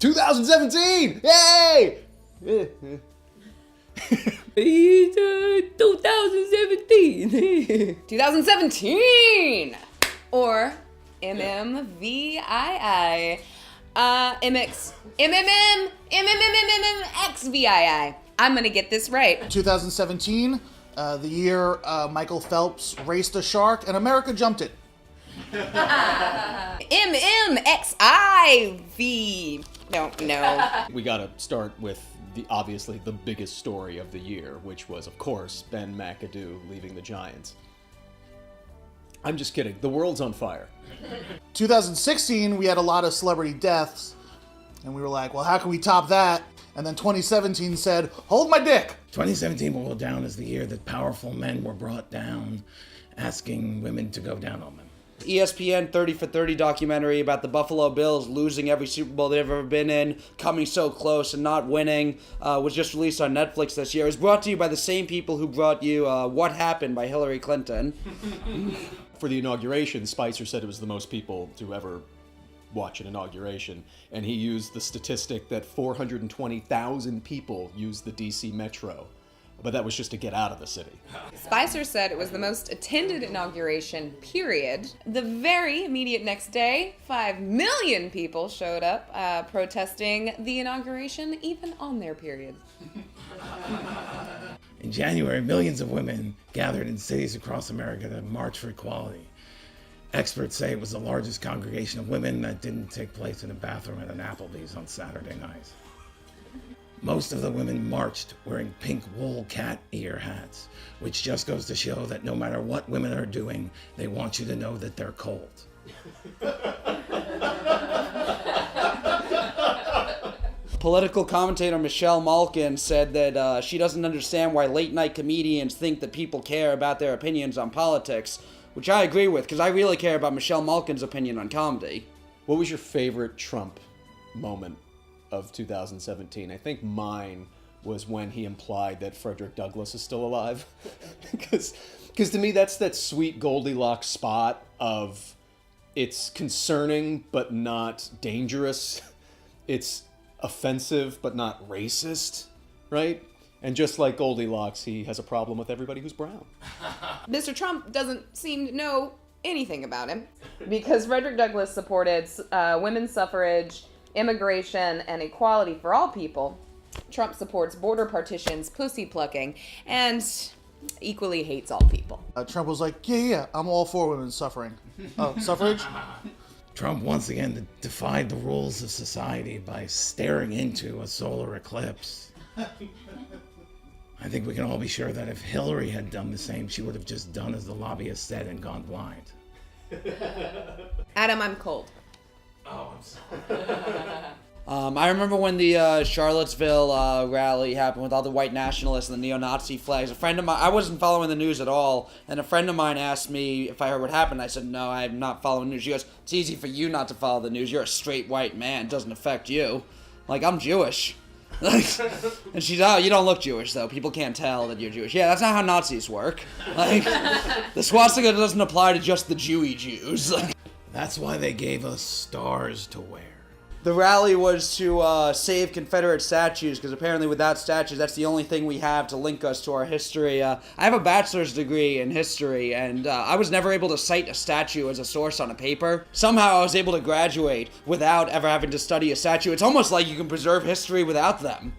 2017! Yay! 2017. 2017! Or MMVII. MMXVII. I'm gonna get this right. 2017, the year Michael Phelps raced a shark and America jumped it. MMXIV. Don't know. We gotta start with obviously the biggest story of the year, which was, of course, Ben McAdoo leaving the Giants. I'm just kidding. The world's on fire. 2016, we had a lot of celebrity deaths, and we were like, well, how can we top that? And then 2017 said, hold my dick. 2017 will go down as the year that powerful men were brought down, asking women to go down on them. ESPN 30 for 30 documentary about the Buffalo Bills losing every Super Bowl they've ever been in, coming so close and not winning, was just released on Netflix this year. It was brought to you by the same people who brought you What Happened by Hillary Clinton. For the inauguration, Spicer said it was the most people to ever watch an inauguration, and he used the statistic that 420,000 people used the DC Metro. But that was just to get out of the city. Spicer said it was the most attended inauguration, period. The very immediate next day, 5 million people showed up protesting the inauguration, even on their periods. In January, millions of women gathered in cities across America to march for equality. Experts say it was the largest congregation of women that didn't take place in a bathroom at an Applebee's on Saturday night. Most of the women marched wearing pink wool cat ear hats, which just goes to show that no matter what women are doing, they want you to know that they're cold. Political commentator Michelle Malkin said that she doesn't understand why late-night comedians think that people care about their opinions on politics, which I agree with, because I really care about Michelle Malkin's opinion on comedy. What was your favorite Trump moment of 2017? I think mine was when he implied that Frederick Douglass is still alive. Because to me, that's that sweet Goldilocks spot of it's concerning but not dangerous. It's offensive but not racist, right? And just like Goldilocks, he has a problem with everybody who's brown. Mr. Trump doesn't seem to know anything about him, because Frederick Douglass supported women's suffrage, immigration, and equality for all people. Trump supports border partitions, pussy plucking, and equally hates all people. Trump was like, yeah, I'm all for women suffering. Oh, suffrage? Trump once again defied the rules of society by staring into a solar eclipse. I think we can all be sure that if Hillary had done the same, she would have just done as the lobbyist said and gone blind. Adam, I'm cold. Oh, I'm sorry. I remember when the Charlottesville rally happened with all the white nationalists and the neo-Nazi flags. A friend of mine, I wasn't following the news at all, and a friend of mine asked me if I heard what happened. I said, no, I'm not following the news. She goes, it's easy for you not to follow the news. You're a straight white man. It doesn't affect you. Like, I'm Jewish. And she's, oh, you don't look Jewish, though. People can't tell that you're Jewish. Yeah, that's not how Nazis work. Like, the swastika doesn't apply to just the Jewy Jews. That's why they gave us stars to wear. The rally was to save Confederate statues, because apparently without statues, that's the only thing we have to link us to our history. I have a bachelor's degree in history, and I was never able to cite a statue as a source on a paper. Somehow I was able to graduate without ever having to study a statue. It's almost like you can preserve history without them.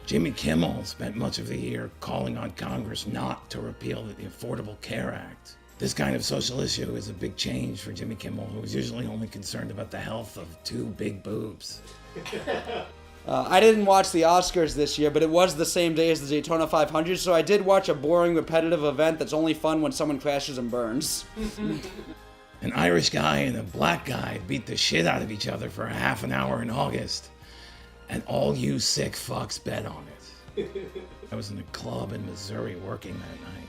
Jimmy Kimmel spent much of the year calling on Congress not to repeal the Affordable Care Act. This kind of social issue is a big change for Jimmy Kimmel, who was usually only concerned about the health of two big boobs. I didn't watch the Oscars this year, but it was the same day as the Daytona 500, so I did watch a boring, repetitive event that's only fun when someone crashes and burns. An Irish guy and a black guy beat the shit out of each other for a half an hour in August, and all you sick fucks bet on it. I was in a club in Missouri working that night.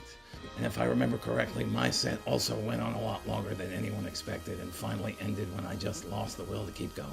And if I remember correctly, my set also went on a lot longer than anyone expected and finally ended when I just lost the will to keep going.